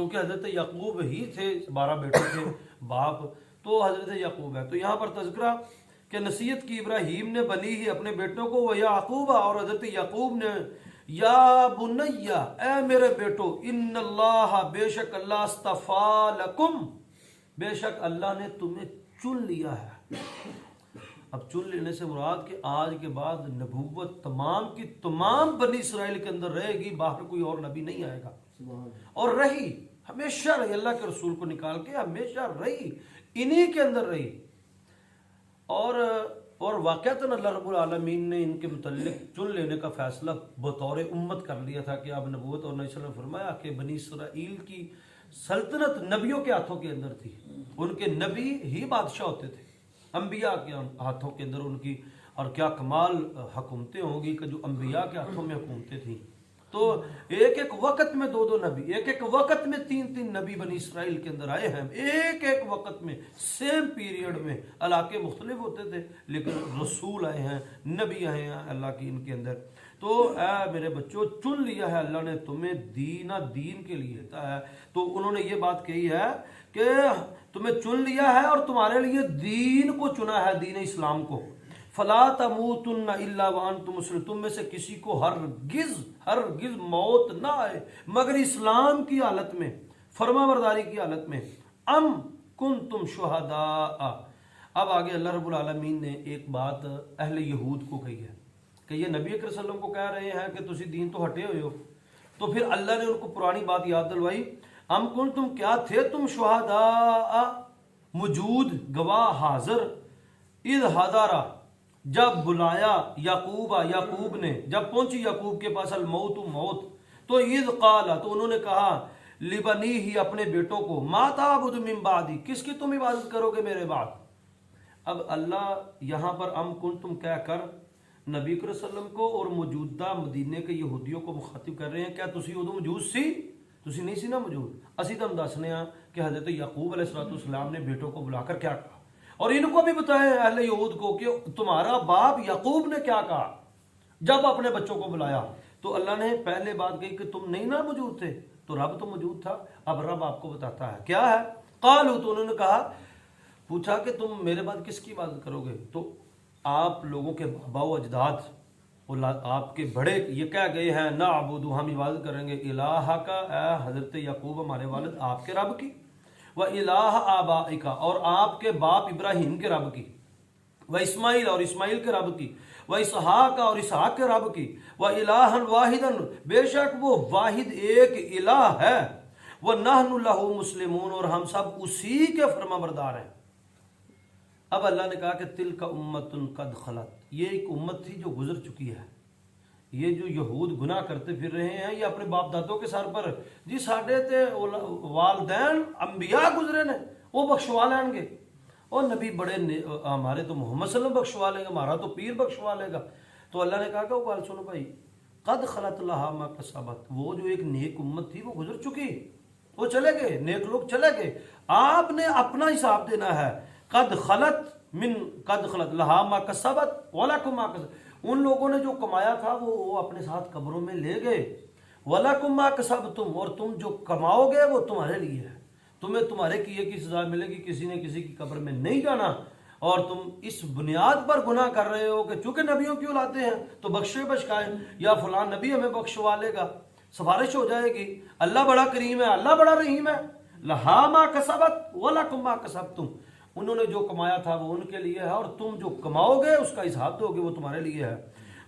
کیونکہ حضرت یعقوب ہی تھے، 12 بیٹے تھے، باپ تو حضرت یعقوب ہے۔ تو یہاں پر تذکرہ کہ نصیحت کی ابراہیم نے بنی ہی اپنے بیٹوں کو، وہ یعقوب، اور حضرت یعقوب نے یا بنیا اے میرے بیٹو، ان اللہ بے شک اللہ اصطفیٰ لکم، بے شک اللہ نے تمہیں چن لیا ہے۔ اب چن لینے سے مراد کہ آج کے بعد نبوت تمام کی تمام بنی اسرائیل کے اندر رہے گی، باہر کوئی اور نبی نہیں آئے گا، اور رہی ہمیشہ رہی، اللہ کے رسول کو نکال کے ہمیشہ رہی، انہی کے اندر رہی۔ اور واقعتاً اللہ رب العالمین نے ان کے متعلق چن لینے کا فیصلہ بطور امت کر لیا تھا کہ اب نبوت، اور نبی صلی اللہ علیہ وسلم نے فرمایا کہ بنی اسرائیل کی سلطنت نبیوں کے ہاتھوں کے اندر تھی، ان کے نبی ہی بادشاہ ہوتے تھے، انبیاء کے ہاتھوں کے اندر ان کی، اور کیا کمال حکومتیں ہوں گی کہ جو انبیاء کے ہاتھوں میں حکومتیں تھیں۔ تو ایک ایک وقت میں 2 نبی، ایک ایک وقت میں 3 نبی بنی اسرائیل کے اندر آئے ہیں، ایک ایک وقت میں، سیم پیریڈ میں، علاقے مختلف ہوتے تھے لیکن رسول آئے ہیں، نبی آئے ہیں اللہ کی ان کے اندر۔ تو اے میرے بچوں، چن لیا ہے اللہ نے تمہیں دین کے لیے ہے۔ تو انہوں نے یہ بات کہی ہے کہ تمہیں چن لیا ہے اور تمہارے لیے دین کو چنا ہے، دین اسلام کو۔ فلا تموتن الا وانتم مسلمون، تم میں سے کسی کو ہرگز موت نہ آئے مگر اسلام کی حالت میں، فرما برداری کی حالت میں۔ ام کنتم شہداء، اب آگے اللہ رب العالمین نے ایک بات اہل یہود کو کہی ہے کہ یہ نبی اکرم صلی اللہ علیہ وسلم کو کہہ رہے ہیں کہ تسی دین تو ہٹے ہوئے ہو، تو پھر اللہ نے ان کو پرانی بات یاد دلوائی۔ ام کنتم، کیا تھے تم شہداء، موجود، گواہ، حاضر، اذ حضر، جب بلایا یعقوب نے، جب پہنچی یعقوب کے پاس الموت، موت، تو اذ قال، تو انہوں نے کہا لبنی ہی، اپنے بیٹوں کو، ما تعبد من بعدی، کس کی تم عبادت کرو گے میرے بعد۔ اب اللہ یہاں پر ام کنتم کہہ کر نبی کریم صلی اللہ علیہ وسلم کو اور موجودہ مدینے کے یہودیوں کو مخاطب کر رہے ہیں، کیا تسی ادو موجود سی؟ تسی نہیں سی نا موجود، اسی تو ہم دسنے ہیں کہ حضرت یعقوب علیہ السلام نے بیٹوں کو بلا کر کیا کہا، اور ان کو بھی بتائیں اہل یہود کو کہ تمہارا باپ یعقوب نے کیا کہا جب اپنے بچوں کو بلایا۔ تو اللہ نے پہلے بات کہی کہ تم نہیں نا موجود تھے، تو رب تو موجود تھا، اب رب آپ کو بتاتا ہے کیا ہے۔ قالوا، تو انہوں نے کہا، پوچھا کہ تم میرے بعد کس کی عبادت کرو گے؟ تو آپ لوگوں کے آباء و اجداد، آپ کے بڑے یہ کہہ گئے ہیں، نعبد، ہم عبادت کریں گے، الہ کا، اے حضرت یعقوب ہمارے والد، آپ کے رب کی، و الہ آبائک، اور آپ کے باپ ابراہیم کے رب کی، و اسماعیل، اور اسماعیل کے رب کی، و اسحاق، اور اسحاق کے رب کی، و الہا واحدا، بے شک وہ واحد ایک الہ ہے، و نحن لہ مسلمون، اور ہم سب اسی کے فرما بردار ہیں۔ اب اللہ نے کہا کہ تلک امت قد خلت، یہ ایک امت تھی جو گزر چکی ہے، یہ جو یہود گناہ کرتے پھر رہے ہیں، یہ اپنے باپ دادوں کے سر پر، جی ساڈے تے والدین انبیاء گزرے نے، وہ بخشوا لیں گے، اور نبی بڑے ہمارے تو محمد صلی اللہ علیہ وسلم بخشوا لے گا، ہمارا تو پیر بخشوا لے گا۔ تو اللہ نے کہا کہ وہ بات سنو بھائی، قد خلت لہا ما کسبت، وہ جو ایک نیک امت تھی وہ گزر چکی، وہ چلے گئے، نیک لوگ چلے گئے، آپ نے اپنا حساب دینا ہے۔ قد خلت لہا ما کسبت ولکم ما کسبت، ان لوگوں نے جو کمایا تھا وہ اپنے ساتھ قبروں میں لے گئے، وَلَكُمْ مَا كَسَبْتُمْ، اور تم جو کماؤ گے وہ تمہارے لیے ہے، تمہیں تمہارے کیے کی سزا ملے گی، کسی نے کسی کی قبر میں نہیں جانا۔ اور تم اس بنیاد پر گناہ کر رہے ہو کہ چونکہ نبیوں کی اولادیں ہیں تو بخشے بخشائیں، یا فلاں نبی ہمیں بخشوا لے گا، سفارش ہو جائے گی، اللہ بڑا کریم ہے، اللہ بڑا رحیم ہے۔ لہا ما کسبت وَلَكُمْ مَا كَسَبْتُمْ، انہوں نے جو کمایا تھا وہ ان کے لیے ہے، اور تم جو کماؤ گے اس کا حساب دو گے وہ تمہارے لیے ہے۔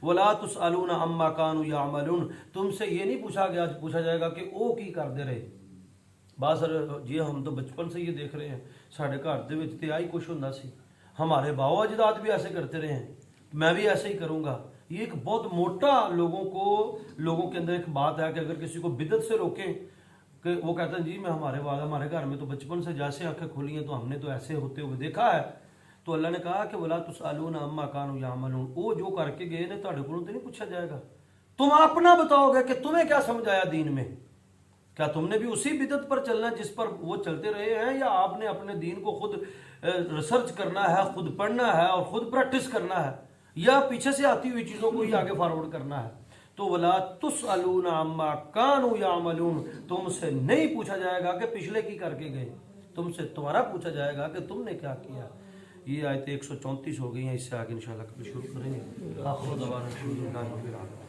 وَلَا تُسْأَلُونَ عَمَّا كَانُوا يَعْمَلُونَ، تم سے یہ نہیں پوچھا جائے گا کہ او کی کر دے رہے۔ بس جی ہم تو بچپن سے یہ دیکھ رہے ہیں، ساڈے گھر دے وچ تے آئی کچھ ہوندا سی، ہمارے باو اجداد بھی ایسے کرتے رہے ہیں، میں بھی ایسے ہی کروں گا۔ یہ ایک بہت موٹا لوگوں کے اندر ایک بات ہے کہ اگر کسی کو بدعت سے روکیں کہ وہ کہتے ہیں جی میں ہمارے گھر میں تو بچپن سے جیسے آنکھیں کھولی ہیں تو ہم نے تو ایسے ہوتے ہوئے دیکھا ہے۔ تو اللہ نے کہا کہ وَلَا تُسْأَلُونَ عَمَّا كَانُوا يَعْمَلُونَ، وہ جو کر کے گئے نے تہاڈے کولوں تے نہیں پوچھا جائے گا، تم اپنا بتاؤ گے کہ تمہیں کیا سمجھایا دین میں، کیا تم نے بھی اسی بدعت پر چلنا ہے جس پر وہ چلتے رہے ہیں، یا آپ نے اپنے دین کو خود ریسرچ کرنا ہے، خود پڑھنا ہے اور خود پریکٹس کرنا ہے، یا پیچھے سے آتی ہوئی چیزوں کو ہی آگے فارورڈ کرنا ہے۔ تو تو ولا تسألون عما کانوا یعملون، تم سے نہیں پوچھا جائے گا کہ پچھلے کی کر کے گئے، تم سے تمہارا پوچھا جائے گا کہ تم نے کیا کیا۔ یہ آیتیں 134 ہو گئی ہیں، اس سے آگے انشاءاللہ کبھی شروع کریں گے۔ آخر دعوانا الحمدللہ رب العالمین۔